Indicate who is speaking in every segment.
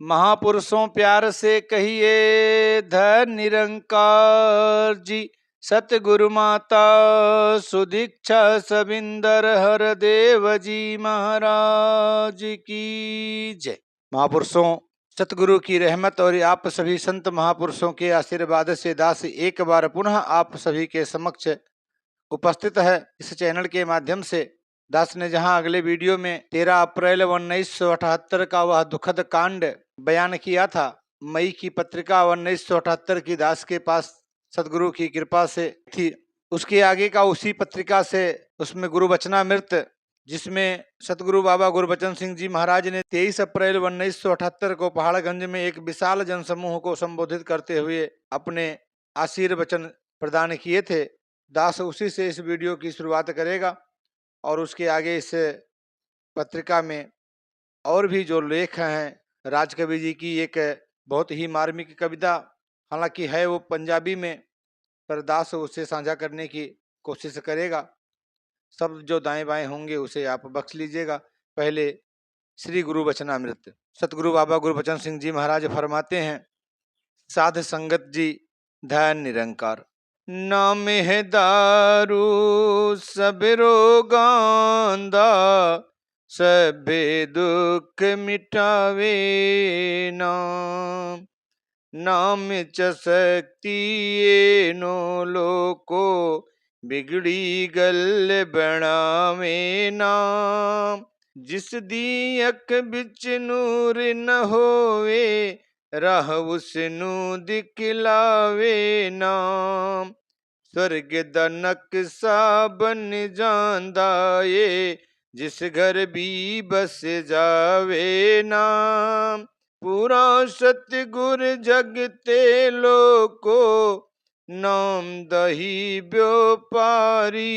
Speaker 1: महापुरुषों प्यार से कहिए धन निरंकार जी। सतगुरु माता सुदीक्षा सबिंदर हर देव जी महाराज की जय। महापुरुषों, सतगुरु की रहमत और आप सभी संत महापुरुषों के आशीर्वाद से दास एक बार पुनः आप सभी के समक्ष उपस्थित है। इस चैनल के माध्यम से दास ने जहां अगले वीडियो में 13 अप्रैल 1978 का वह दुखद कांड बयान किया था, मई की पत्रिका 1978 की दास के पास सदगुरु की कृपा से थी। उसके आगे का उसी पत्रिका से उसमें गुरु वचनामृत, जिसमें सतगुरु बाबा गुरबचन सिंह जी महाराज ने 23 अप्रैल 1978 को पहाड़गंज में एक विशाल जनसमूह को संबोधित करते हुए अपने आशीर्वचन प्रदान किए थे। दास उसी से इस वीडियो की शुरुआत करेगा और उसके आगे इस पत्रिका में और भी जो लेख हैं, राजकवि जी की एक बहुत ही मार्मिक कविता, हालांकि है वो पंजाबी में, पर दास उसे साझा करने की कोशिश करेगा। सब जो दाएं बाएं होंगे उसे आप बख्श लीजिएगा। पहले श्री गुरु वचनामृत। सतगुरु बाबा गुरबचन सिंह जी महाराज फरमाते हैं, साध संगत जी धन निरंकार, नाम है दारू सब रोगांदा, सबे दुख मिटावे नाम। नाम च शक्ति नो लोको, बिगड़ी गल बनावे नाम। जिस दी अख बिच नूर न होवे, राह उसनु दिखलावे नाम। स्वर्ग दा नक्शा बन जांदा ए, जिस घर भी बस जावे नाम। पूरा सतगुर जगते लोको, नाम दही व्यापारी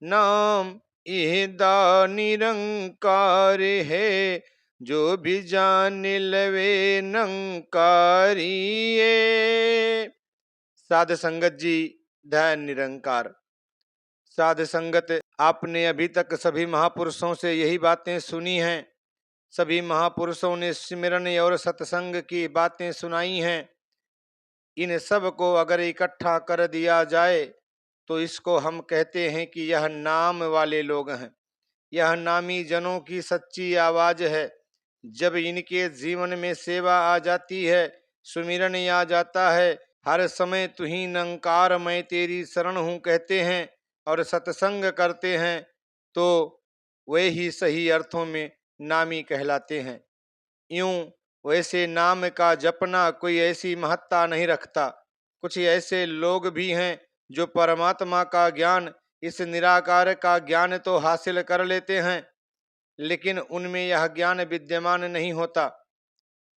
Speaker 1: नाम इहदा निरंकार है, जो भी जान लवे नंकारी। साध संगत जी धन निरंकार। साध संगत, आपने अभी तक सभी महापुरुषों से यही बातें सुनी हैं। सभी महापुरुषों ने सिमरन और सत्संग की बातें सुनाई हैं। इन सब को अगर इकट्ठा कर दिया जाए तो इसको हम कहते हैं कि यह नाम वाले लोग हैं। यह नामी जनों की सच्ची आवाज है। जब इनके जीवन में सेवा आ जाती है, सुमिरन आ जाता है, हर समय तू ही निरंकार मैं तेरी शरण हूँ कहते हैं और सत्संग करते हैं, तो वे ही सही अर्थों में नामी कहलाते हैं। यूं वैसे नाम का जपना कोई ऐसी महत्ता नहीं रखता। कुछ ऐसे लोग भी हैं जो परमात्मा का ज्ञान, इस निराकार का ज्ञान तो हासिल कर लेते हैं, लेकिन उनमें यह ज्ञान विद्यमान नहीं होता।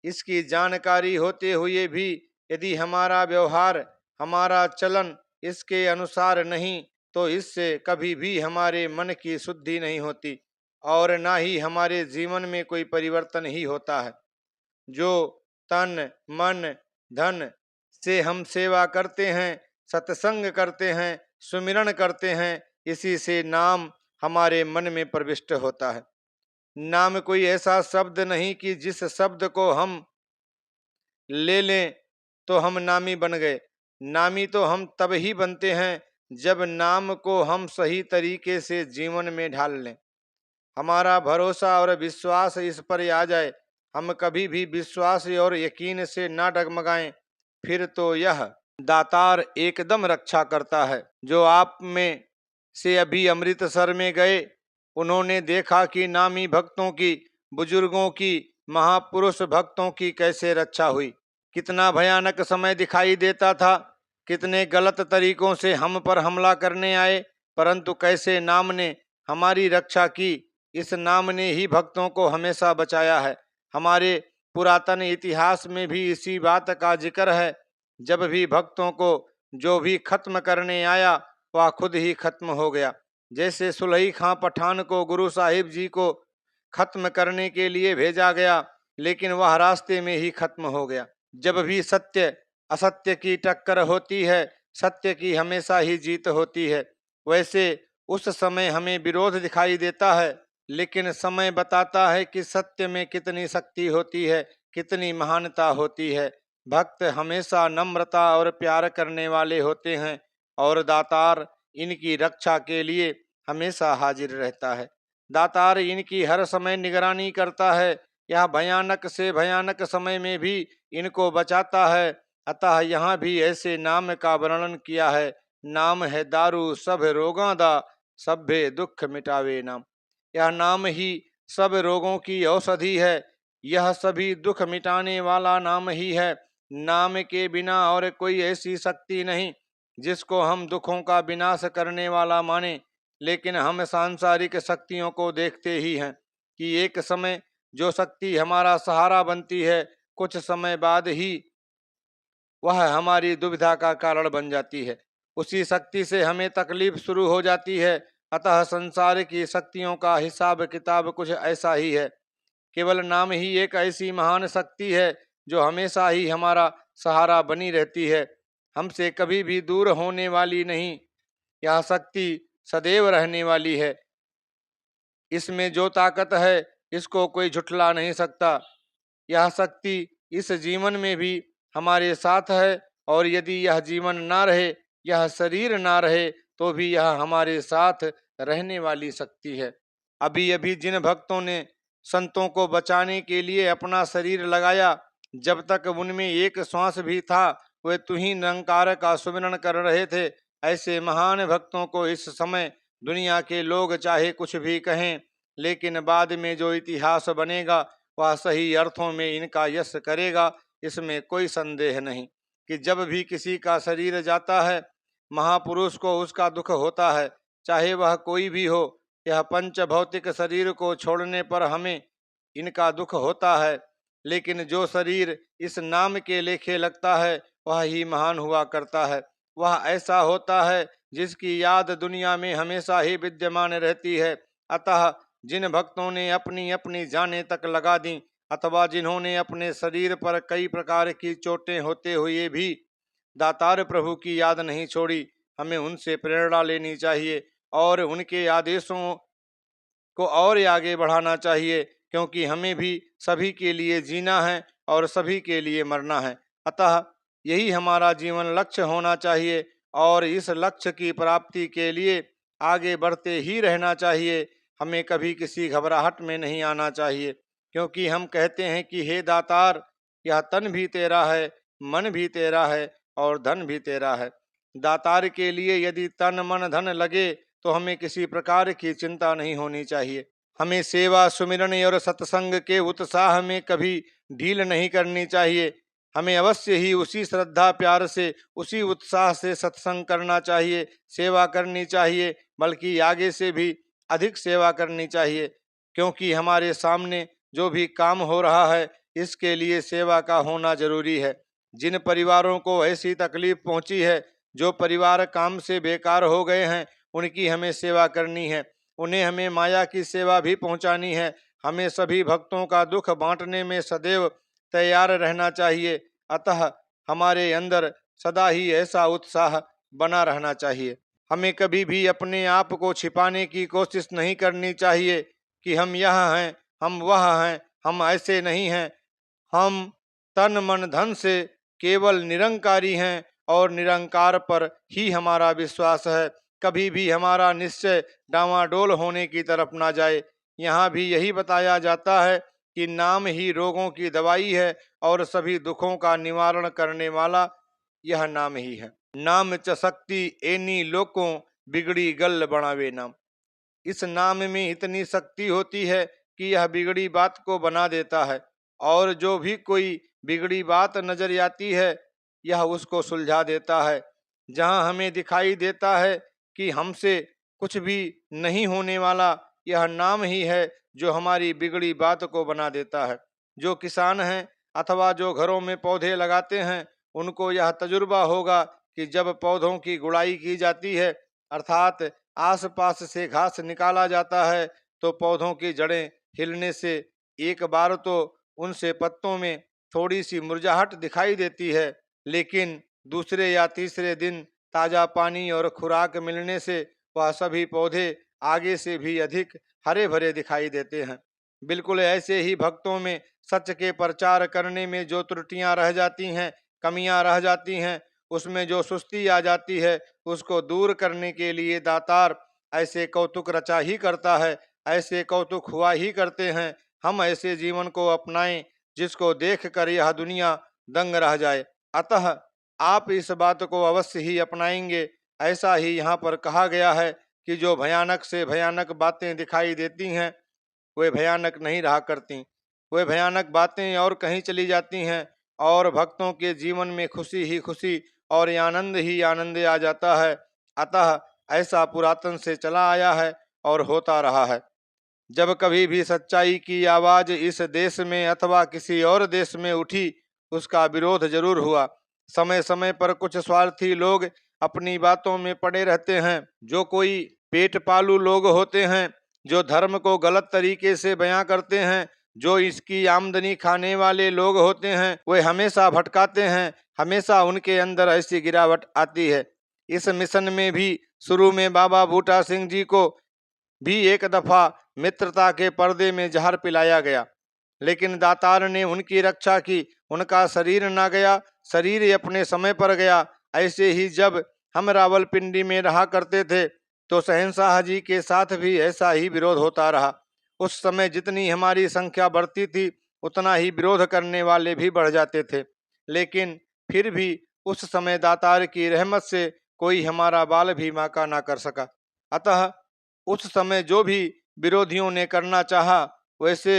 Speaker 1: इसकी जानकारी होते हुए भी यदि हमारा व्यवहार, हमारा चलन इसके अनुसार नहीं, तो इससे कभी भी हमारे मन की शुद्धि नहीं होती और ना ही हमारे जीवन में कोई परिवर्तन ही होता है। जो तन मन धन से हम सेवा करते हैं, सत्संग करते हैं, सुमिरन करते हैं, इसी से नाम हमारे मन में प्रविष्ट होता है। नाम कोई ऐसा शब्द नहीं कि जिस शब्द को हम ले लें तो हम नामी बन गए। नामी तो हम तब ही बनते हैं जब नाम को हम सही तरीके से जीवन में ढाल लें। हमारा भरोसा और विश्वास इस पर आ जाए, हम कभी भी विश्वास और यकीन से ना डगमगाएं, फिर तो यह दातार एकदम रक्षा करता है। जो आप में से अभी अमृतसर में गए, उन्होंने देखा कि नामी भक्तों की, बुजुर्गों की, महापुरुष भक्तों की कैसे रक्षा हुई। कितना भयानक समय दिखाई देता था, कितने गलत तरीकों से हम पर हमला करने आए, परंतु कैसे नाम ने हमारी रक्षा की। इस नाम ने ही भक्तों को हमेशा बचाया है। हमारे पुरातन इतिहास में भी इसी बात का जिक्र है। जब भी भक्तों को जो भी खत्म करने आया, वह खुद ही खत्म हो गया। जैसे सुलही खां पठान को गुरु साहिब जी को खत्म करने के लिए भेजा गया, लेकिन वह रास्ते में ही खत्म हो गया। जब भी सत्य असत्य की टक्कर होती है, सत्य की हमेशा ही जीत होती है। वैसे उस समय हमें विरोध दिखाई देता है, लेकिन समय बताता है कि सत्य में कितनी शक्ति होती है, कितनी महानता होती है। भक्त हमेशा नम्रता और प्यार करने वाले होते हैं और दातार इनकी रक्षा के लिए हमेशा हाजिर रहता है। दातार इनकी हर समय निगरानी करता है। यह भयानक से भयानक समय में भी इनको बचाता है। अतः यहाँ भी ऐसे नाम का वर्णन किया है। नाम है दारू सब रोगां दा, सभ्य दुख मिटावे नाम। यह नाम ही सब रोगों की औषधि है। यह सभी दुख मिटाने वाला नाम ही है। नाम के बिना और कोई ऐसी शक्ति नहीं जिसको हम दुखों का विनाश करने वाला माने। लेकिन हम सांसारिक शक्तियों को देखते ही हैं कि एक समय जो शक्ति हमारा सहारा बनती है, कुछ समय बाद ही वह हमारी दुविधा का कारण बन जाती है। उसी शक्ति से हमें तकलीफ शुरू हो जाती है। अतः संसार की शक्तियों का हिसाब किताब कुछ ऐसा ही है। केवल नाम ही एक ऐसी महान शक्ति है जो हमेशा ही हमारा सहारा बनी रहती है, हमसे कभी भी दूर होने वाली नहीं। यह शक्ति सदैव रहने वाली है। इसमें जो ताकत है इसको कोई झुठला नहीं सकता। यह शक्ति इस जीवन में भी हमारे साथ है और यदि यह जीवन ना रहे, यह शरीर ना रहे, तो भी यह हमारे साथ रहने वाली शक्ति है। अभी अभी जिन भक्तों ने संतों को बचाने के लिए अपना शरीर लगाया, जब तक उनमें एक श्वास भी था वे तुही निरंकार का सुमिरन कर रहे थे। ऐसे महान भक्तों को इस समय दुनिया के लोग चाहे कुछ भी कहें, लेकिन बाद में जो इतिहास बनेगा वह सही अर्थों में इनका यश करेगा। इसमें कोई संदेह नहीं कि जब भी किसी का शरीर जाता है, महापुरुष को उसका दुख होता है, चाहे वह कोई भी हो। यह पंच भौतिक शरीर को छोड़ने पर हमें इनका दुख होता है, लेकिन जो शरीर इस नाम के लेखे लगता है वह ही महान हुआ करता है। वह ऐसा होता है जिसकी याद दुनिया में हमेशा ही विद्यमान रहती है। अतः जिन भक्तों ने अपनी अपनी जानें तक लगा दी अथवा जिन्होंने अपने शरीर पर कई प्रकार की चोटें होते हुए भी दातार प्रभु की याद नहीं छोड़ी, हमें उनसे प्रेरणा लेनी चाहिए और उनके आदेशों को और आगे बढ़ाना चाहिए, क्योंकि हमें भी सभी के लिए जीना है और सभी के लिए मरना है। अतः यही हमारा जीवन लक्ष्य होना चाहिए और इस लक्ष्य की प्राप्ति के लिए आगे बढ़ते ही रहना चाहिए। हमें कभी किसी घबराहट में नहीं आना चाहिए, क्योंकि हम कहते हैं कि हे दातार, यह तन भी तेरा है, मन भी तेरा है और धन भी तेरा है। दातार के लिए यदि तन मन धन लगे तो हमें किसी प्रकार की चिंता नहीं होनी चाहिए। हमें सेवा सुमिरन और सत्संग के उत्साह में कभी ढील नहीं करनी चाहिए। हमें अवश्य ही उसी श्रद्धा प्यार से, उसी उत्साह से सत्संग करना चाहिए, सेवा करनी चाहिए, बल्कि आगे से भी अधिक सेवा करनी चाहिए, क्योंकि हमारे सामने जो भी काम हो रहा है इसके लिए सेवा का होना जरूरी है। जिन परिवारों को ऐसी तकलीफ पहुंची है, जो परिवार काम से बेकार हो गए हैं, उनकी हमें सेवा करनी है। उन्हें हमें माया की सेवा भी पहुंचानी है। हमें सभी भक्तों का दुख बांटने में सदैव तैयार रहना चाहिए। अतः हमारे अंदर सदा ही ऐसा उत्साह बना रहना चाहिए। हमें कभी भी अपने आप को छिपाने की कोशिश नहीं करनी चाहिए कि हम यह हैं, हम वह हैं, हम ऐसे नहीं हैं। हम तन मन धन से केवल निरंकारी हैं और निरंकार पर ही हमारा विश्वास है। कभी भी हमारा निश्चय डामाडोल होने की तरफ ना जाए। यहाँ भी यही बताया जाता है कि नाम ही रोगों की दवाई है और सभी दुखों का निवारण करने वाला यह नाम ही है। नाम च शक्ति एनी लोकों, बिगड़ी गल बनावे नाम। इस नाम में इतनी शक्ति होती है कि यह बिगड़ी बात को बना देता है और जो भी कोई बिगड़ी बात नजर आती है यह उसको सुलझा देता है। जहाँ हमें दिखाई देता है कि हमसे कुछ भी नहीं होने वाला, यह नाम ही है जो हमारी बिगड़ी बात को बना देता है। जो किसान हैं अथवा जो घरों में पौधे लगाते हैं, उनको यह तजुर्बा होगा कि जब पौधों की गुड़ाई की जाती है, अर्थात आसपास से घास निकाला जाता है, तो पौधों की जड़ें हिलने से एक बार तो उनसे पत्तों में थोड़ी सी मुरझाहट दिखाई देती है, लेकिन दूसरे या तीसरे दिन ताज़ा पानी और खुराक मिलने से वह सभी पौधे आगे से भी अधिक हरे भरे दिखाई देते हैं। बिल्कुल ऐसे ही भक्तों में सच के प्रचार करने में जो त्रुटियां रह जाती हैं, कमियां रह जाती हैं, उसमें जो सुस्ती आ जाती है, उसको दूर करने के लिए दातार ऐसे कौतुक रचा ही करता है, ऐसे कौतुक हुआ ही करते हैं। हम ऐसे जीवन को अपनाएं जिसको देख कर यह दुनिया दंग रह जाए। अतः आप इस बात को अवश्य ही अपनाएंगे। ऐसा ही यहाँ पर कहा गया है कि जो भयानक से भयानक बातें दिखाई देती हैं, वे भयानक नहीं रहा करती। वे भयानक बातें और कहीं चली जाती हैं और भक्तों के जीवन में खुशी ही खुशी और आनंद ही आनंद आ जाता है। अतः ऐसा पुरातन से चला आया है और होता रहा है। जब कभी भी सच्चाई की आवाज इस देश में अथवा किसी और देश में उठी, उसका विरोध जरूर हुआ। समय समय पर कुछ स्वार्थी लोग अपनी बातों में पड़े रहते हैं। जो कोई पेट पालू लोग होते हैं, जो धर्म को गलत तरीके से बयां करते हैं, जो इसकी आमदनी खाने वाले लोग होते हैं, वे हमेशा भटकाते हैं। हमेशा उनके अंदर ऐसी गिरावट आती है। इस मिशन में भी शुरू में बाबा बूटा सिंह जी को भी एक दफा मित्रता के पर्दे में जहर पिलाया गया, लेकिन दातार ने उनकी रक्षा की। उनका शरीर न गया, शरीर अपने समय पर गया। ऐसे ही जब हम रावलपिंडी में रहा करते थे तो शहंशाह जी के साथ भी ऐसा ही विरोध होता रहा। उस समय जितनी हमारी संख्या बढ़ती थी, उतना ही विरोध करने वाले भी बढ़ जाते थे। लेकिन फिर भी उस समय दातार की रहमत से कोई हमारा बाल भी बांका ना कर सका। अतः उस समय जो भी विरोधियों ने करना चाहा, वैसे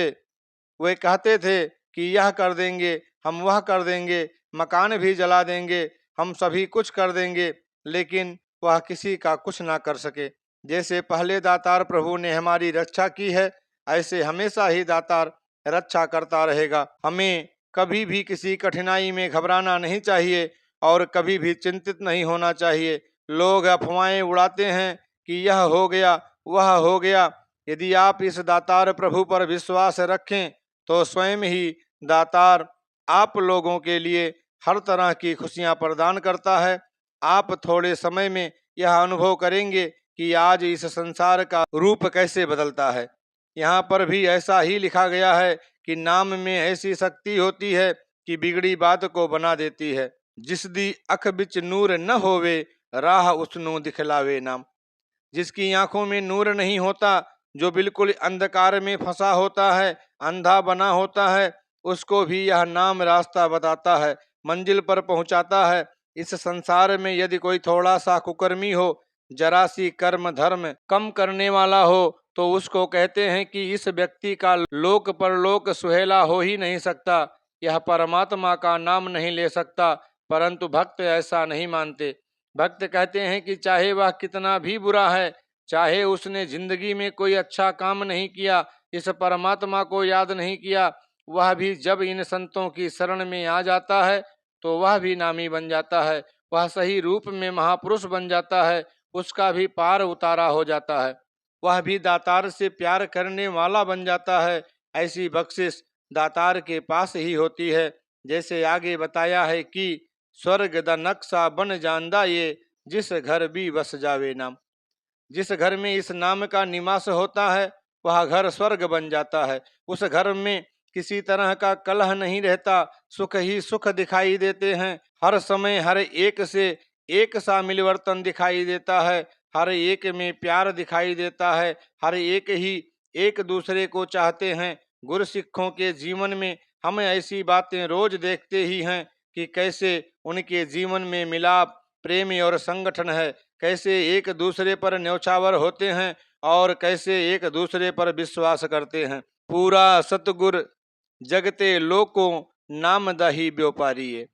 Speaker 1: वे कहते थे कि यह कर देंगे, हम वह कर देंगे, मकान भी जला देंगे, हम सभी कुछ कर देंगे, लेकिन वह किसी का कुछ ना कर सके। जैसे पहले दातार प्रभु ने हमारी रक्षा की है, ऐसे हमेशा ही दातार रक्षा करता रहेगा। हमें कभी भी किसी कठिनाई में घबराना नहीं चाहिए और कभी भी चिंतित नहीं होना चाहिए। लोग अफवाहें उड़ाते हैं कि यह हो गया, वह हो गया। यदि आप इस दातार प्रभु पर विश्वास रखें तो स्वयं ही दातार आप लोगों के लिए हर तरह की खुशियां प्रदान करता है। आप थोड़े समय में यह अनुभव करेंगे कि आज इस संसार का रूप कैसे बदलता है। यहाँ पर भी ऐसा ही लिखा गया है कि नाम में ऐसी शक्ति होती है कि बिगड़ी बात को बना देती है। जिस दी अख बिच नूर न होवे, राह उसनु दिखलावे नाम। जिसकी आंखों में नूर नहीं होता, जो बिल्कुल अंधकार में फंसा होता है, अंधा बना होता है, उसको भी यह नाम रास्ता बताता है, मंजिल पर पहुंचाता है। इस संसार में यदि कोई थोड़ा सा कुकर्मी हो, जरा सी कर्म धर्म कम करने वाला हो, तो उसको कहते हैं कि इस व्यक्ति का लोक परलोक सुहेला हो ही नहीं सकता, यह परमात्मा का नाम नहीं ले सकता। परंतु भक्त ऐसा नहीं मानते। भक्त कहते हैं कि चाहे वह कितना भी बुरा है, चाहे उसने जिंदगी में कोई अच्छा काम नहीं किया, इस परमात्मा को याद नहीं किया, वह भी जब इन संतों की शरण में आ जाता है तो वह भी नामी बन जाता है, वह सही रूप में महापुरुष बन जाता है, उसका भी पार उतारा हो जाता है, वह भी दातार से प्यार करने वाला बन जाता है। ऐसी बख्शिश दातार के पास ही होती है। जैसे आगे बताया है कि स्वर्ग दा नक्शा बन जांदा ये, जिस घर भी बस जावे नाम। जिस घर में इस नाम का निवास होता है, वह घर स्वर्ग बन जाता है। उस घर में किसी तरह का कलह नहीं रहता, सुख ही सुख दिखाई देते हैं। हर समय हर एक से एक सा मिलवर्तन दिखाई देता है, हर एक में प्यार दिखाई देता है, हर एक ही एक दूसरे को चाहते हैं। गुरु सिखों के जीवन में हम ऐसी बातें रोज देखते ही हैं कि कैसे उनके जीवन में मिलाप, प्रेम और संगठन है, कैसे एक दूसरे पर न्यौछावर होते हैं और कैसे एक दूसरे पर विश्वास करते हैं। पूरा सतगुर जगते लोकों, नाम दही व्यापारी।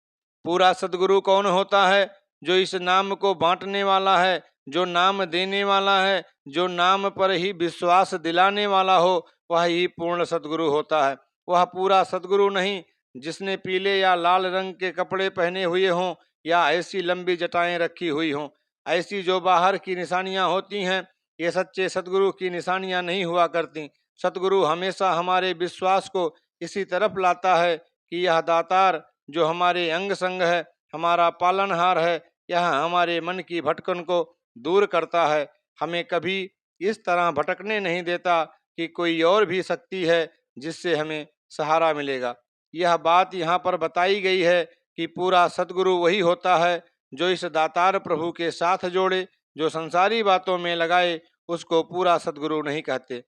Speaker 1: पूरा सतगुरु कौन होता है? जो इस नाम को बांटने वाला है, जो नाम देने वाला है, जो नाम पर ही विश्वास दिलाने वाला हो, वह ही पूर्ण सतगुरु होता है। वह पूरा सतगुरु नहीं जिसने पीले या लाल रंग के कपड़े पहने हुए हों या ऐसी लंबी जटाएं रखी हुई हों। ऐसी जो बाहर की निशानियां होती हैं, ये सच्चे सतगुरु की निशानियां नहीं हुआ करती। सतगुरु हमेशा हमारे विश्वास को इसी तरफ लाता है कि यह दातार जो हमारे अंग संग है, हमारा पालनहार है, यह हमारे मन की भटकन को दूर करता है, हमें कभी इस तरह भटकने नहीं देता कि कोई और भी शक्ति है जिससे हमें सहारा मिलेगा। यह बात यहाँ पर बताई गई है कि पूरा सद्गुरु वही होता है जो इस दातार प्रभु के साथ जोड़े। जो संसारी बातों में लगाए उसको पूरा सद्गुरु नहीं कहते।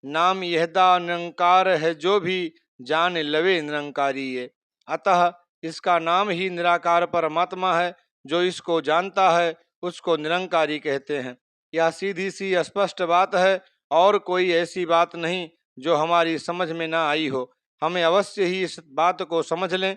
Speaker 1: नाम यहदा निरंकार है जो भी जान लवे निरंकारी है। अतः इसका नाम ही निराकार परमात्मा है। जो इसको जानता है उसको निरंकारी कहते हैं। यह सीधी सी स्पष्ट बात है और कोई ऐसी बात नहीं जो हमारी समझ में ना आई हो। हमें अवश्य ही इस बात को समझ लें,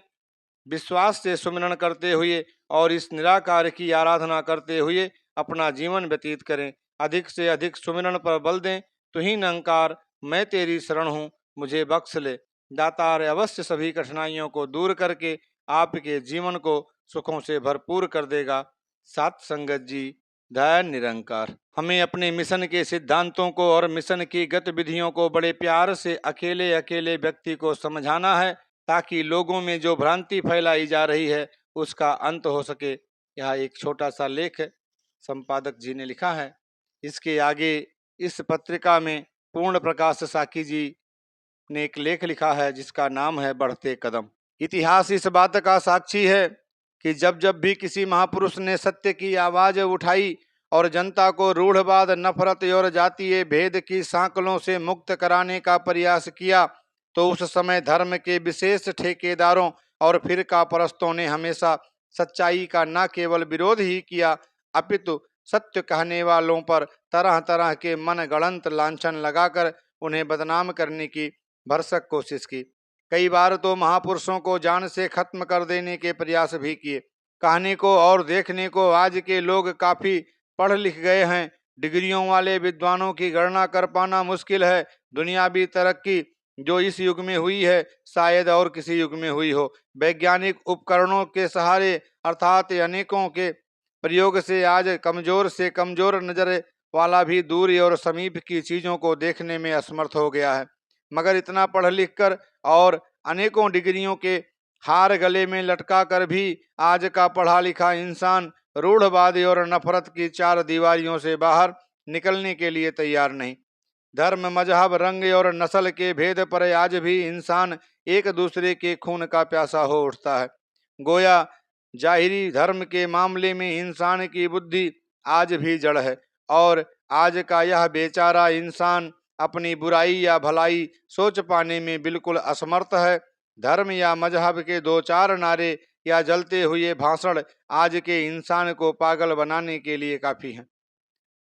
Speaker 1: विश्वास से सुमिरन करते हुए और इस निराकार की आराधना करते हुए अपना जीवन व्यतीत करें। अधिक से अधिक सुमिरन पर बल दें। तू ही निरंकार, मैं तेरी शरण हूँ, मुझे बख्श ले। दातार अवश्य सभी कठिनाइयों को दूर करके आपके जीवन को सुखों से भरपूर कर देगा। सात संगत जी, दया निरंकार। हमें अपने मिशन के सिद्धांतों को और मिशन की गतिविधियों को बड़े प्यार से अकेले अकेले व्यक्ति को समझाना है, ताकि लोगों में जो भ्रांति फैलाई जा रही है उसका अंत हो सके। यह एक छोटा सा लेख संपादक जी ने लिखा है। इसके आगे इस पत्रिका में पूर्ण प्रकाश साकी जी ने एक लेख लिखा है जिसका नाम है बढ़ते कदम। इतिहास इस बात का साक्षी है कि जब जब भी किसी महापुरुष ने सत्य की आवाज उठाई और जनता को रूढ़वाद, नफरत और जातीय भेद की सांकलों से मुक्त कराने का प्रयास किया, तो उस समय धर्म के विशेष ठेकेदारों और फिरका परस्तों ने हमेशा सच्चाई का न केवल विरोध ही किया, अपितु सत्य कहने वालों पर तरह तरह के मन गढ़ंत लांछन लगाकर उन्हें बदनाम करने की भरसक कोशिश की। कई बार तो महापुरुषों को जान से खत्म कर देने के प्रयास भी किए। कहने को और देखने को आज के लोग काफी पढ़ लिख गए हैं। डिग्रियों वाले विद्वानों की गणना कर पाना मुश्किल है। दुनियावी तरक्की जो इस युग में हुई है शायद और किसी युग में हुई हो। वैज्ञानिक उपकरणों के सहारे अर्थात अनेकों के प्रयोग से आज कमजोर से कमजोर नजर वाला भी दूर और समीप की चीजों को देखने में असमर्थ हो गया है। मगर इतना पढ़ लिख कर और अनेकों डिग्रियों के हार गले में लटका कर भी आज का पढ़ा लिखा इंसान रूढ़वादी और नफरत की चार दीवारियों से बाहर निकलने के लिए तैयार नहीं। धर्म, मजहब, रंग और नस्ल के भेद पर आज भी इंसान एक दूसरे के खून का प्यासा हो उठता है। गोया जाहिरी धर्म के मामले में इंसान की बुद्धि आज भी जड़ है और आज का यह बेचारा इंसान अपनी बुराई या भलाई सोच पाने में बिल्कुल असमर्थ है। धर्म या मजहब के दो चार नारे या जलते हुए भाषण आज के इंसान को पागल बनाने के लिए काफी हैं।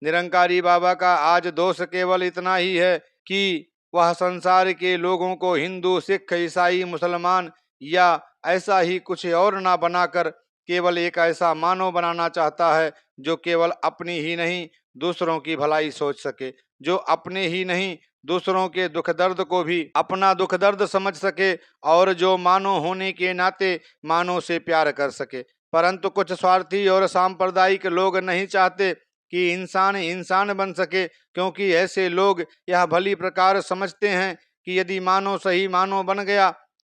Speaker 1: निरंकारी बाबा का आज दोष केवल इतना ही है कि वह संसार के लोगों को हिंदू, सिख, ईसाई, मुसलमान या ऐसा ही कुछ और ना बनाकर केवल एक ऐसा मानव बनाना चाहता है जो केवल अपनी ही नहीं दूसरों की भलाई सोच सके, जो अपने ही नहीं दूसरों के दुख दर्द को भी अपना दुख दर्द समझ सके और जो मानव होने के नाते मानव से प्यार कर सके। परंतु कुछ स्वार्थी और सांप्रदायिक लोग नहीं चाहते कि इंसान इंसान बन सके, क्योंकि ऐसे लोग यह भली प्रकार समझते हैं कि यदि मानव सही मानव बन गया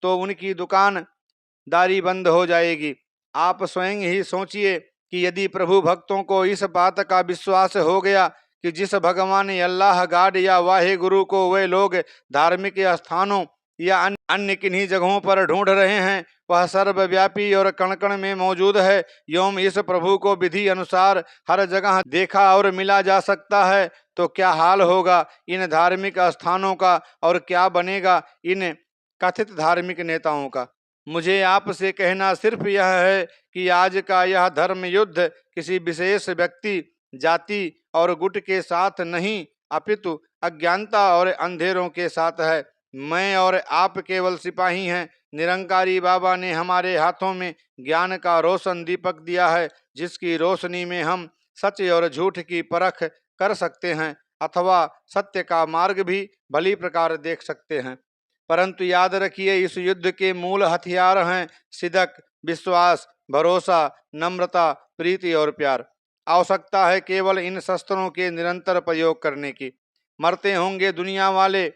Speaker 1: तो उनकी दुकानदारी बंद हो जाएगी। आप स्वयं ही सोचिए कि यदि प्रभु भक्तों को इस बात का विश्वास हो गया कि जिस भगवान अल्लाह, गॉड या वाहे गुरु को वे लोग धार्मिक स्थानों या अन्य किन्हीं जगहों पर ढूंढ रहे हैं वह सर्वव्यापी और कण कण में मौजूद है एवं इस प्रभु को विधि अनुसार हर जगह देखा और मिला जा सकता है, तो क्या हाल होगा इन धार्मिक स्थानों का और क्या बनेगा इन कथित धार्मिक नेताओं का। मुझे आपसे कहना सिर्फ यह है कि आज का यह धर्म युद्ध किसी विशेष व्यक्ति, जाति और गुट के साथ नहीं अपितु अज्ञानता और अंधेरों के साथ है। मैं और आप केवल सिपाही हैं। निरंकारी बाबा ने हमारे हाथों में ज्ञान का रोशन दीपक दिया है, जिसकी रोशनी में हम सच और झूठ की परख कर सकते हैं अथवा सत्य का मार्ग भी भली प्रकार देख सकते हैं। परंतु याद रखिए, इस युद्ध के मूल हथियार हैं सिदक, विश्वास, भरोसा, नम्रता, प्रीति और प्यार। आवश्यकता है केवल इन शस्त्रों के निरंतर प्रयोग करने की। मरते होंगे दुनिया वाले,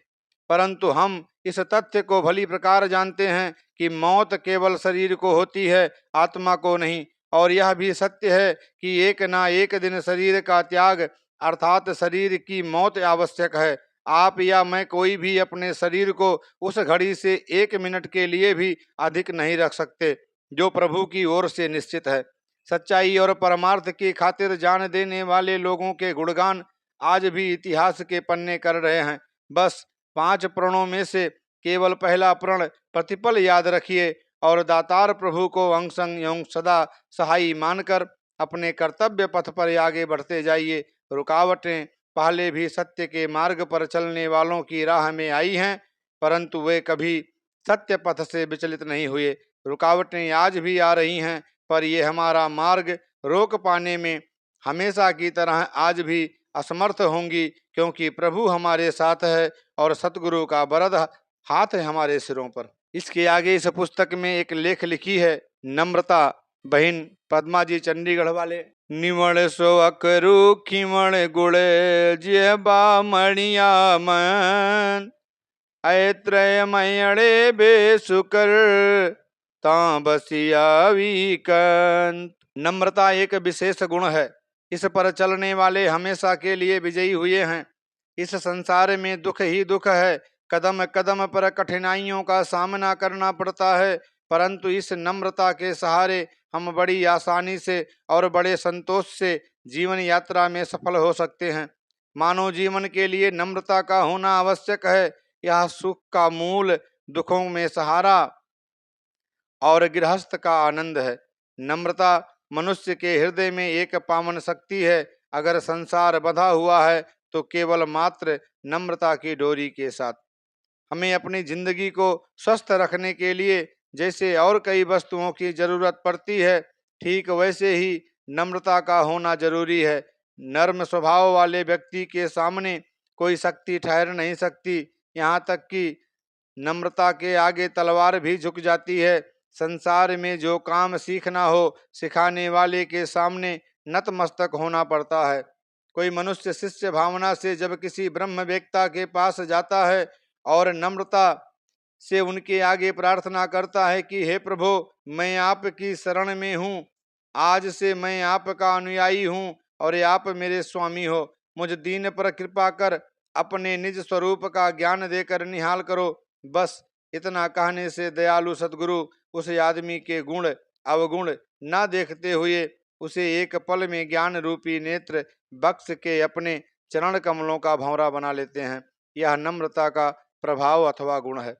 Speaker 1: परंतु हम इस तथ्य को भली प्रकार जानते हैं कि मौत केवल शरीर को होती है, आत्मा को नहीं। और यह भी सत्य है कि एक ना एक दिन शरीर का त्याग अर्थात शरीर की मौत आवश्यक है। आप या मैं कोई भी अपने शरीर को उस घड़ी से 1 मिनट के लिए भी अधिक नहीं रख सकते, जो प्रभु की ओर से निश्चित है। सच्चाई और परमार्थ की खातिर जान देने वाले लोगों के गुणगान आज भी इतिहास के पन्ने कर रहे हैं। बस 5 प्रणों में से केवल पहला प्रण प्रतिपल याद रखिए और दातार प्रभु को अंग संग एवं सदा सहाई मानकर अपने कर्तव्य पथ पर आगे बढ़ते जाइए। रुकावटें पहले भी सत्य के मार्ग पर चलने वालों की राह में आई हैं, परंतु वे कभी सत्य पथ से विचलित नहीं हुए। रुकावटें आज भी आ रही हैं, पर ये हमारा मार्ग रोक पाने में हमेशा की तरह आज भी असमर्थ होंगी, क्योंकि प्रभु हमारे साथ है और सतगुरु का वरद हाथ है हमारे सिरों पर। इसके आगे इस पुस्तक में एक लेख लिखी है नम्रता बहन पद्मा जी चंडीगढ़ वाले। निवण सो अकरू खिवण गुड़ जेबा मणिया मन ऐत्रय मयणे बेसुकर ता बसिया विकंत। नम्रता एक विशेष गुण है। इस पर चलने वाले हमेशा के लिए विजयी हुए हैं। इस संसार में दुख ही दुख है, कदम कदम पर कठिनाइयों का सामना करना पड़ता है, परंतु इस नम्रता के सहारे हम बड़ी आसानी से और बड़े संतोष से जीवन यात्रा में सफल हो सकते हैं। मानव जीवन के लिए नम्रता का होना आवश्यक है। यह सुख का मूल, दुखों में सहारा और गृहस्थ का आनंद है। नम्रता मनुष्य के हृदय में एक पावन शक्ति है। अगर संसार बंधा हुआ है तो केवल मात्र नम्रता की डोरी के साथ। हमें अपनी जिंदगी को स्वस्थ रखने के लिए जैसे और कई वस्तुओं की जरूरत पड़ती है, ठीक वैसे ही नम्रता का होना जरूरी है। नर्म स्वभाव वाले व्यक्ति के सामने कोई शक्ति ठहर नहीं सकती, यहाँ तक कि नम्रता के आगे तलवार भी झुक जाती है। संसार में जो काम सीखना हो, सिखाने वाले के सामने नतमस्तक होना पड़ता है। कोई मनुष्य शिष्य भावना से जब किसी ब्रह्मवेत्ता के पास जाता है और नम्रता से उनके आगे प्रार्थना करता है कि हे प्रभु, मैं आपकी शरण में हूँ, आज से मैं आपका अनुयायी हूँ और आप मेरे स्वामी हो, मुझ दीन पर कृपा कर अपने निज स्वरूप का ज्ञान देकर निहाल करो। बस इतना कहने से दयालु सतगुरु उस आदमी के गुण अवगुण न देखते हुए उसे एक पल में ज्ञान रूपी नेत्र बख्श के अपने चरण कमलों का भंवरा बना लेते हैं। यह नम्रता का प्रभाव अथवा गुण है।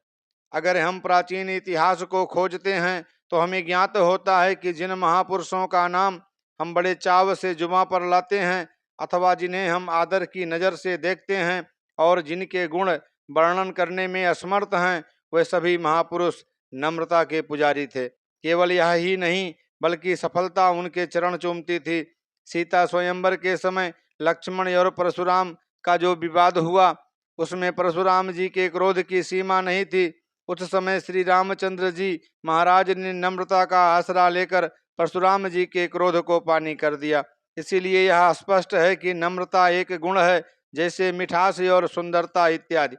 Speaker 1: अगर हम प्राचीन इतिहास को खोजते हैं तो हमें ज्ञात होता है कि जिन महापुरुषों का नाम हम बड़े चाव से जुबां पर लाते हैं अथवा जिन्हें हम आदर की नज़र से देखते हैं और जिनके गुण वर्णन करने में असमर्थ हैं, वे सभी महापुरुष नम्रता के पुजारी थे। केवल यह ही नहीं, बल्कि सफलता उनके चरण चूमती थी। सीता स्वयंवर के समय लक्ष्मण और परशुराम का जो विवाद हुआ, उसमें परशुराम जी के क्रोध की सीमा नहीं थी। उस समय श्री रामचंद्र जी महाराज ने नम्रता का आसरा लेकर परशुराम जी के क्रोध को पानी कर दिया। इसीलिए यह स्पष्ट है कि नम्रता एक गुण है, जैसे मिठास और सुंदरता इत्यादि।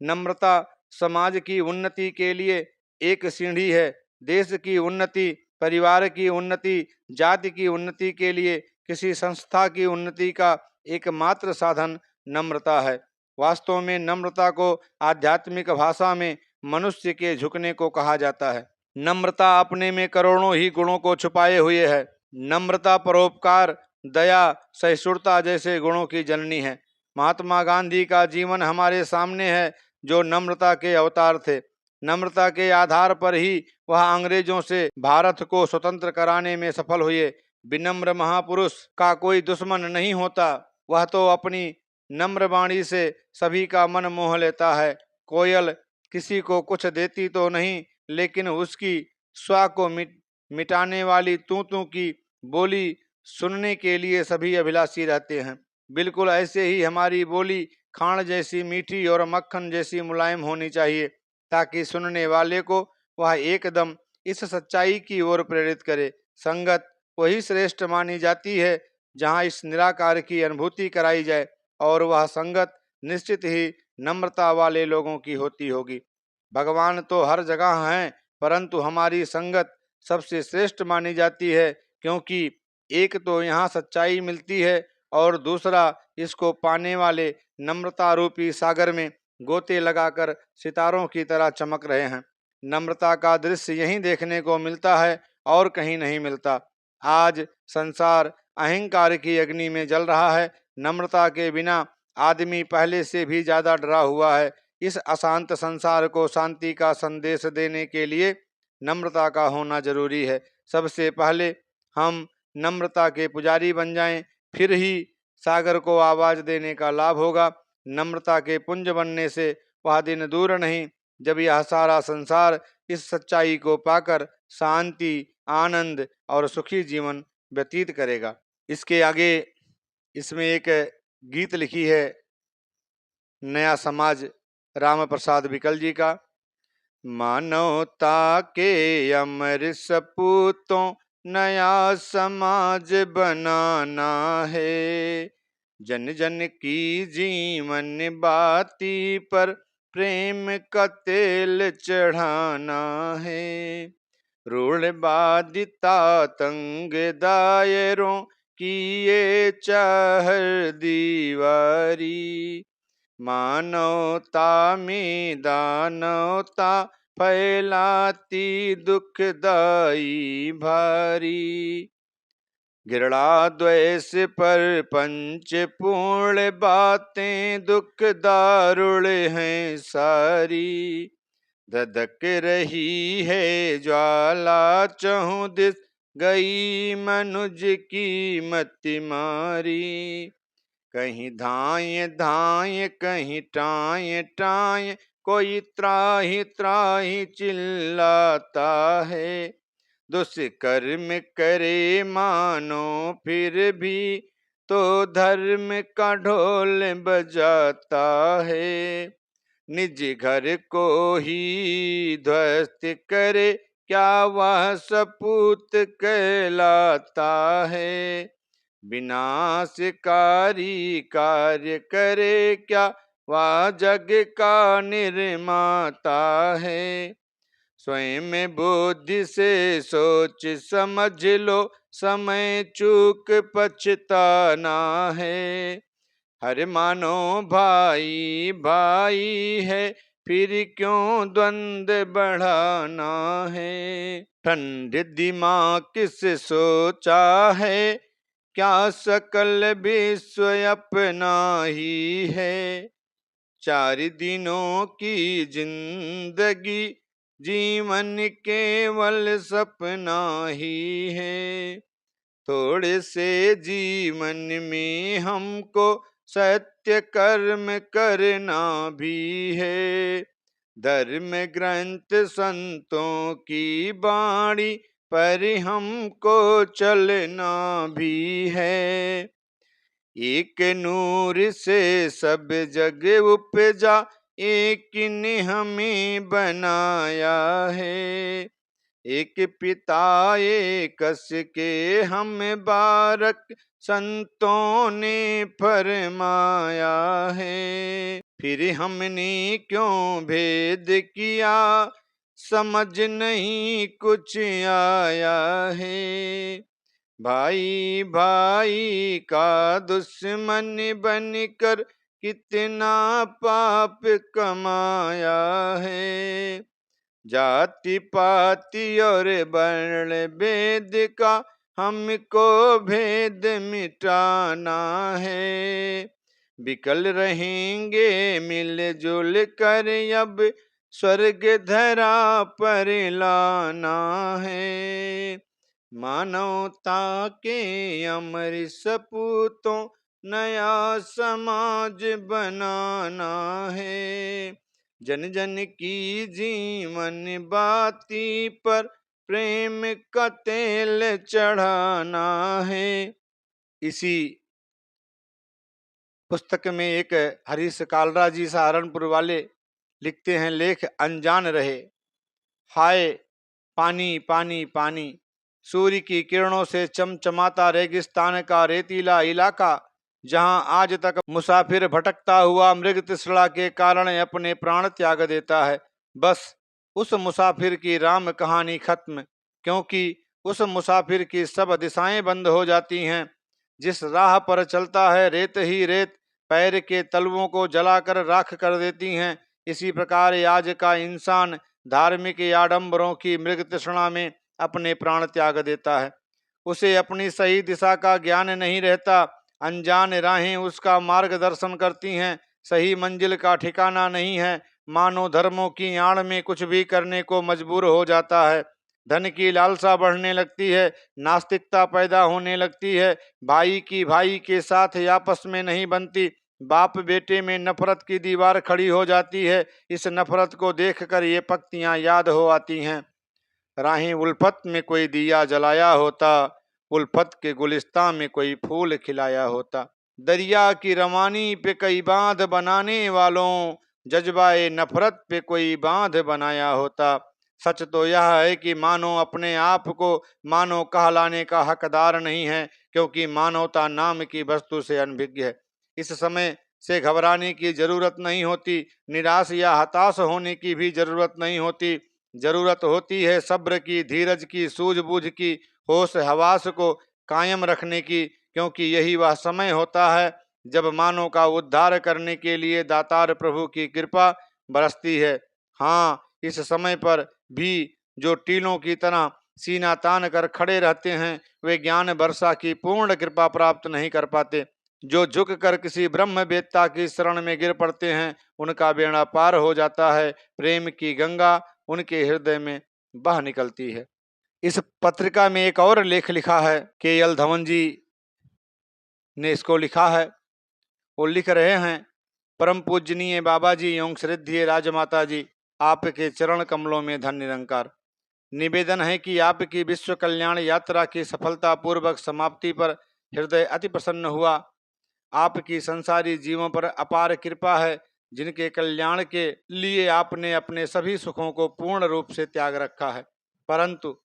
Speaker 1: नम्रता समाज की उन्नति के लिए एक सीढ़ी है। देश की उन्नति, परिवार की उन्नति, जाति की उन्नति के लिए किसी संस्था की उन्नति का एकमात्र साधन नम्रता है। वास्तव में नम्रता को आध्यात्मिक भाषा में मनुष्य के झुकने को कहा जाता है। नम्रता अपने में करोड़ों ही गुणों को छुपाए हुए है। नम्रता परोपकार, दया, सहिष्णुता जैसे गुणों की जननी है। महात्मा गांधी का जीवन हमारे सामने है, जो नम्रता के अवतार थे। नम्रता के आधार पर ही वह अंग्रेजों से भारत को स्वतंत्र कराने में सफल हुए। विनम्र महापुरुष का कोई दुश्मन नहीं होता, वह तो अपनी नम्र वाणी से सभी का मन मोह लेता है। कोयल किसी को कुछ देती तो नहीं, लेकिन उसकी स्वा को मिटाने वाली तू तू की बोली सुनने के लिए सभी अभिलाषी रहते हैं। बिल्कुल ऐसे ही हमारी बोली खाण जैसी मीठी और मक्खन जैसी मुलायम होनी चाहिए, ताकि सुनने वाले को वह एकदम इस सच्चाई की ओर प्रेरित करे। संगत वही श्रेष्ठ मानी जाती है जहाँ इस निराकार की अनुभूति कराई जाए, और वह संगत निश्चित ही नम्रता वाले लोगों की होती होगी। भगवान तो हर जगह हैं, परंतु हमारी संगत सबसे श्रेष्ठ मानी जाती है, क्योंकि एक तो यहाँ सच्चाई मिलती है और दूसरा इसको पाने वाले नम्रता रूपी सागर में गोते लगाकर सितारों की तरह चमक रहे हैं। नम्रता का दृश्य यहीं देखने को मिलता है और कहीं नहीं मिलता। आज संसार अहंकार की अग्नि में जल रहा है। नम्रता के बिना आदमी पहले से भी ज्यादा डरा हुआ है। इस अशांत संसार को शांति का संदेश देने के लिए नम्रता का होना जरूरी है। सबसे पहले हम नम्रता के पुजारी बन जाएं, फिर ही सागर को आवाज देने का लाभ होगा। नम्रता के पुंज बनने से वह दिन दूर नहीं जब यह सारा संसार इस सच्चाई को पाकर शांति, आनंद और सुखी जीवन व्यतीत करेगा। इसके आगे इसमें एक गीत लिखी है नया समाज राम प्रसाद विकल जी का। मानवता के अमर सपूतों नया समाज बनाना है, जन जन की जीवन बाती पर प्रेम का तेल चढ़ाना है। रूढ़वादिता तंग दायरों की ये चाहर दीवारी, मानवता में दानवता फैलाती दुखदाई भारी। घृणा द्वेष पर पंच पूर्ण बातें दुख दारुण हैं सारी, धधक रही है ज्वाला चहुं दिस गई मनुज की मति मारी। कहीं धाय धाय कहीं टाय टाय कोई त्राहि त्राहि चिल्लाता है, दुष्कर्म करे मानो फिर भी तो धर्म का ढोल बजाता है। निज घर को ही ध्वस्त करे क्या वह सपूत कहलाता है, विनाशकारी कार्य करे क्या वह जग का निर्माता है। स्वयं बुद्धि से सोच समझ लो समय चूक पछताना है, हर मानो भाई भाई है फिर क्यों द्वंद्व बढ़ाना है। ठंड दिमाग किस सोचा है क्या सकल विश्व अपना ही है, 4 दिनों की जिंदगी जीवन केवल सपना ही है। थोड़े से जीवन में हमको सत्य कर्म करना भी है, धर्म ग्रंथ संतों की बाणी पर हमको चलना भी है। एक नूर से सब जग उपजा एक ने हमें बनाया है, एक पिता एक कस के हम बारक संतों ने फरमाया है। फिर हमने क्यों भेद किया समझ नहीं कुछ आया है, भाई भाई का दुश्मन बनकर कितना पाप कमाया है। जाति पाति और वर्ण भेद का हमको भेद मिटाना है, विकल रहेंगे मिलजुल कर अब स्वर्ग धरा पर लाना है। मानवता के अमर सपूतों नया समाज बनाना है, जन जन की जीवन बाती पर प्रेम का तेल चढ़ाना है। इसी पुस्तक में एक हरीश कालरा जी सहारनपुर वाले लिखते हैं, लेख अनजान रहे। हाय पानी पानी पानी, सूर्य की किरणों से चमचमाता रेगिस्तान का रेतीला इलाका, जहां आज तक मुसाफिर भटकता हुआ मृग तृष्णा के कारण अपने प्राण त्याग देता है। बस उस मुसाफिर की राम कहानी खत्म, क्योंकि उस मुसाफिर की सब दिशाएं बंद हो जाती हैं। जिस राह पर चलता है रेत ही रेत पैर के तलवों को जलाकर राख कर देती हैं, इसी प्रकार आज का इंसान धार्मिक आडंबरों की मृग तृष्णा में अपने प्राण त्याग देता है। उसे अपनी सही दिशा का ज्ञान नहीं रहता, अनजान राहें उसका मार्गदर्शन करती हैं, सही मंजिल का ठिकाना नहीं है, मानव धर्मों की आड़ में कुछ भी करने को मजबूर हो जाता है। धन की लालसा बढ़ने लगती है, नास्तिकता पैदा होने लगती है, भाई की भाई के साथ आपस में नहीं बनती, बाप बेटे में नफरत की दीवार खड़ी हो जाती है। इस नफरत को देखकर ये पंक्तियां याद हो आती हैं। राहें उल्फत में कोई दिया जलाया होता, उल्फत के गुलिस्तां में कोई फूल खिलाया होता। दरिया की रवानी पे कई बांध बनाने वालों, जज्बाए नफरत पे कोई बांध बनाया होता। सच तो यह है कि मानव अपने आप को मानव कहलाने का हकदार नहीं है, क्योंकि मानवता नाम की वस्तु से अनभिज्ञ है। इस समय से घबराने की जरूरत नहीं होती, निराश या हताश होने की भी जरूरत नहीं होती। जरूरत होती है सब्र की, धीरज की, सूझबूझ की, होश हवास को कायम रखने की, क्योंकि यही वह समय होता है जब मानव का उद्धार करने के लिए दातार प्रभु की कृपा बरसती है। हाँ, इस समय पर भी जो टीलों की तरह सीना तान कर खड़े रहते हैं, वे ज्ञान वर्षा की पूर्ण कृपा प्राप्त नहीं कर पाते। जो झुक कर किसी ब्रह्म वेत्ता की शरण में गिर पड़ते हैं, उनका बेड़ा पार हो जाता है, प्रेम की गंगा उनके हृदय में बह निकलती है। इस पत्रिका में एक और लेख लिखा है, के.एल. धवन जी ने इसको लिखा है। वो लिख रहे हैं, परम पूजनीय बाबा जी एवं श्रद्धेय राजमाता जी, आपके चरण कमलों में धन निरंकार। निवेदन है कि आपकी विश्व कल्याण यात्रा की सफलता पूर्वक समाप्ति पर हृदय अति प्रसन्न हुआ। आपकी संसारी जीवों पर अपार कृपा है, जिनके कल्याण के लिए आपने अपने सभी सुखों को पूर्ण रूप से त्याग रखा है। परंतु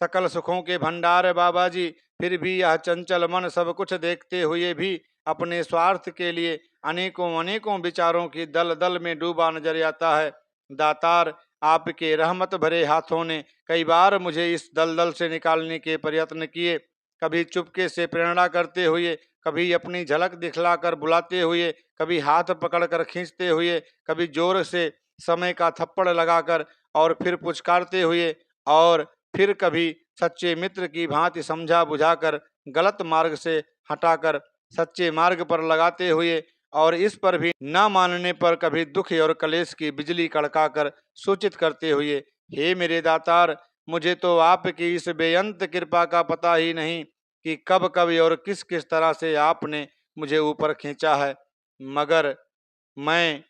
Speaker 1: सकल सुखों के भंडार बाबा जी, फिर भी यह चंचल मन सब कुछ देखते हुए भी अपने स्वार्थ के लिए अनेकों अनेकों विचारों की दल दल में डूबा नजर आता है। दातार, आपके रहमत भरे हाथों ने कई बार मुझे इस दलदल से निकालने के प्रयत्न किए, कभी चुपके से प्रेरणा करते हुए, कभी अपनी झलक दिखलाकर बुलाते हुए, कभी हाथ पकड़कर खींचते हुए, कभी जोर से समय का थप्पड़ लगाकर और फिर पुचकारते हुए, और फिर कभी सच्चे मित्र की भांति समझा बुझाकर गलत मार्ग से हटाकर सच्चे मार्ग पर लगाते हुए, और इस पर भी न मानने पर कभी दुख और कलेश की बिजली कड़काकर सूचित करते हुए, हे मेरे दातार, मुझे तो आपकी इस बेअंत कृपा का पता ही नहीं कि कब कब और किस किस तरह से आपने मुझे ऊपर खींचा है, मगर मैं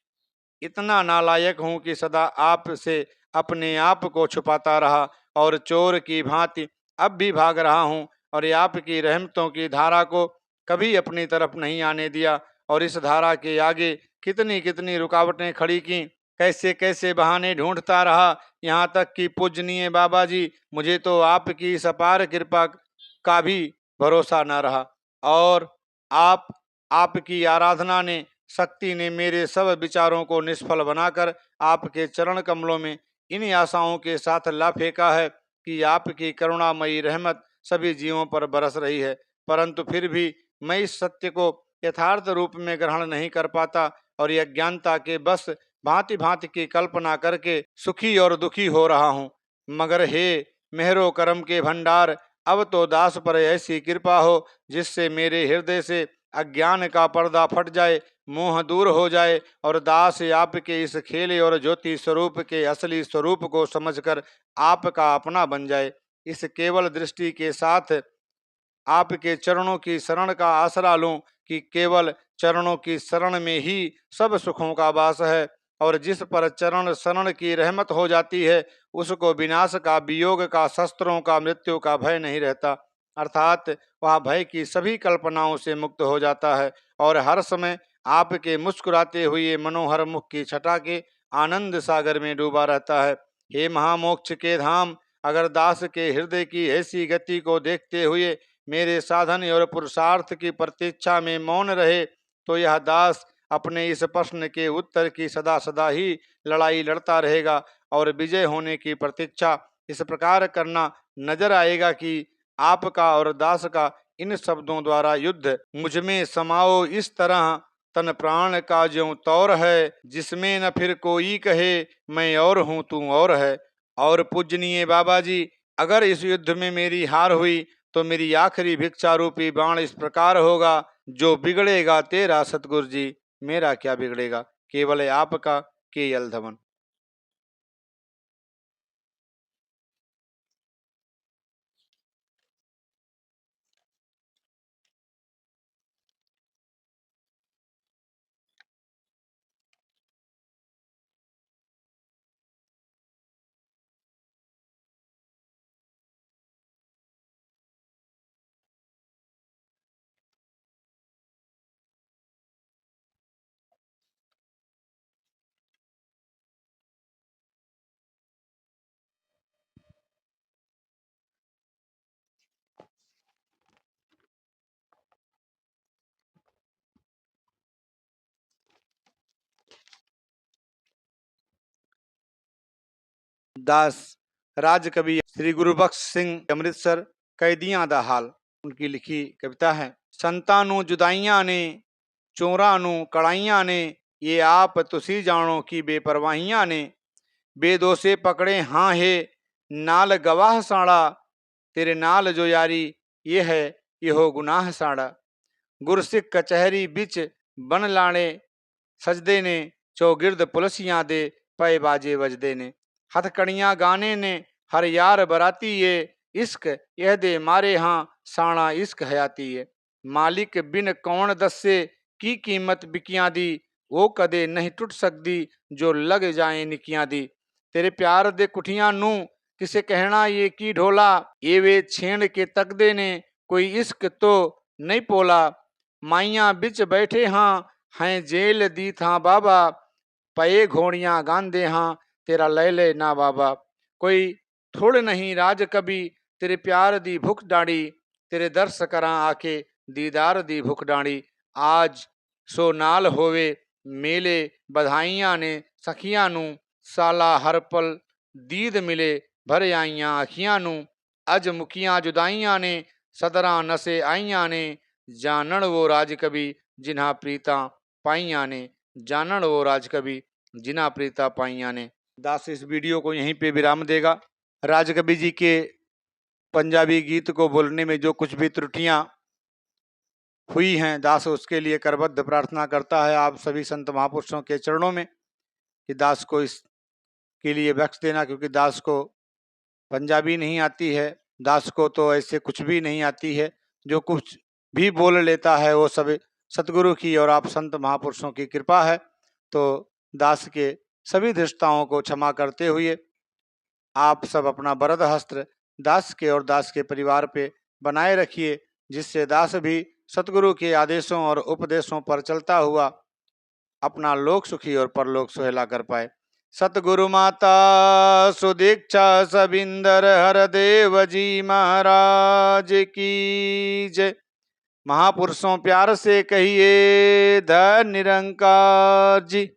Speaker 1: इतना नालायक हूं कि सदा आपसे अपने आप को छुपाता रहा और चोर की भांति अब भी भाग रहा हूं, और ये आपकी रहमतों की धारा को कभी अपनी तरफ नहीं आने दिया, और इस धारा के आगे कितनी कितनी रुकावटें खड़ी की, कैसे कैसे बहाने ढूंढता रहा, यहाँ तक कि पूजनीय बाबा जी, मुझे तो आपकी इस अपार कृपा का भी भरोसा न रहा, और आपकी आराधना ने, शक्ति ने मेरे सब विचारों को निष्फल बनाकर आपके चरण कमलों में इन आशाओं के साथ ला फेंका है कि आपकी करुणामयी रहमत सभी जीवों पर बरस रही है। परंतु फिर भी मैं इस सत्य को यथार्थ रूप में ग्रहण नहीं कर पाता, और यह अज्ञानता के बस भांति भांति की कल्पना करके सुखी और दुखी हो रहा हूँ। मगर हे मेहरो करम के भंडार, अब तो दास पर ऐसी कृपा हो जिससे मेरे हृदय से अज्ञान का पर्दा फट जाए, मोह दूर हो जाए, और दास आपके इस खेले और ज्योति स्वरूप के असली स्वरूप को समझकर आपका अपना बन जाए। इस केवल दृष्टि के साथ आपके चरणों की शरण का आसरा लूं कि केवल चरणों की शरण में ही सब सुखों का वास है, और जिस पर चरण शरण की रहमत हो जाती है, उसको विनाश का, वियोग का, शस्त्रों का, मृत्यु का भय नहीं रहता, अर्थात वह भय की सभी कल्पनाओं से मुक्त हो जाता है, और हर समय आपके मुस्कुराते हुए मनोहर मुख की छटा के आनंद सागर में डूबा रहता है। हे महामोक्ष के धाम, अगर दास के हृदय की ऐसी गति को देखते हुए मेरे साधन और पुरुषार्थ की प्रतीक्षा में मौन रहे, तो यह दास अपने इस प्रश्न के उत्तर की सदा सदा ही लड़ाई लड़ता रहेगा, और विजय होने की प्रतीक्षा इस प्रकार करना नजर आएगा कि आपका और दास का इन शब्दों द्वारा युद्ध मुझ में समाओ इस तरह, तन प्राण का ज्यों तौर है, जिसमें न फिर कोई कहे मैं और हूँ तू और है। और पूजनीय बाबा जी, अगर इस युद्ध में मेरी हार हुई तो मेरी आखिरी भिक्षा रूपी बाण इस प्रकार होगा, जो बिगड़ेगा तेरा सतगुरु जी, मेरा क्या बिगड़ेगा, केवल आपका केयल धवन। दास राजकवि श्री गुरुबख्श सिंह अमृतसर, कैदियां दा हाल, उनकी लिखी कविता है। संतानों जुदाइयां ने, चोरा नू कड़ाइयां ने, ये आप तुसी जानो की बेपरवाहियां ने, बेदोषे पकड़े हाँ है नाल गवाह साड़ा, तेरे नाल जो यारी ये है ये हो गुनाह साड़ा। गुरसिख कचहरी बिच बन लाने सजदे ने, चौगिर्द पुलसियां दे पै बाजे वजदे ने, हथकड़ियां गाने ने हर यार बराती ये, इश्क यह दे मारे हाँ साणा इश्क हयाती ये। मालिक बिन कौन दस्से की कीमत बिकियां दी, वो कदे नहीं टूट सकती जो लग जाए निकियां दी। तेरे प्यार दे कुठियां नू किसे कहना ये की ढोला, ये वे छेड़ के तकदे ने कोई इश्क तो नहीं पोला। माइया बिच बैठे हाँ हैं जेल दी था बाबा, पये घोड़ियां गांधे हाँ तेरा ले ले ना बाबा। कोई थोड़ नहीं राज कभी तेरे प्यार दी भुख डाड़ी, तेरे दर्श करा आके दीदार दी भुख डाड़ी। आज सो नाल होवे मेले बधाइयां ने सखियां नू, साला हर पल दीद मिले भर आइयां अखियां नू। अज मुखियां जुदाइयां ने सदरा नसे आइयां ने, जानन वो राज कवि जिन्हा प्रीता पाइयां ने, जानन वो राज कवि जिन्हा प्रीता पाइयां ने। दास इस वीडियो को यहीं पे विराम देगा। राज कवि जी के पंजाबी गीत को बोलने में जो कुछ भी त्रुटियां हुई हैं, दास उसके लिए करबद्ध प्रार्थना करता है आप सभी संत महापुरुषों के चरणों में कि दास को इसके लिए बख्श देना, क्योंकि दास को पंजाबी नहीं आती है, दास को तो ऐसे कुछ भी नहीं आती है, जो कुछ भी बोल लेता है वो सब सतगुरु की और आप संत महापुरुषों की कृपा है। तो दास के सभी धृष्टताओं को क्षमा करते हुए आप सब अपना वरद हस्त दास के और दास के परिवार पे बनाए रखिए, जिससे दास भी सतगुरु के आदेशों और उपदेशों पर चलता हुआ अपना लोक सुखी और परलोक सुहेला कर पाए। सतगुरु माता सुदीक्षा सबिंदर हरदेव जी महाराज की जय। महापुरुषों प्यार से कहिए धन निरंकार जी।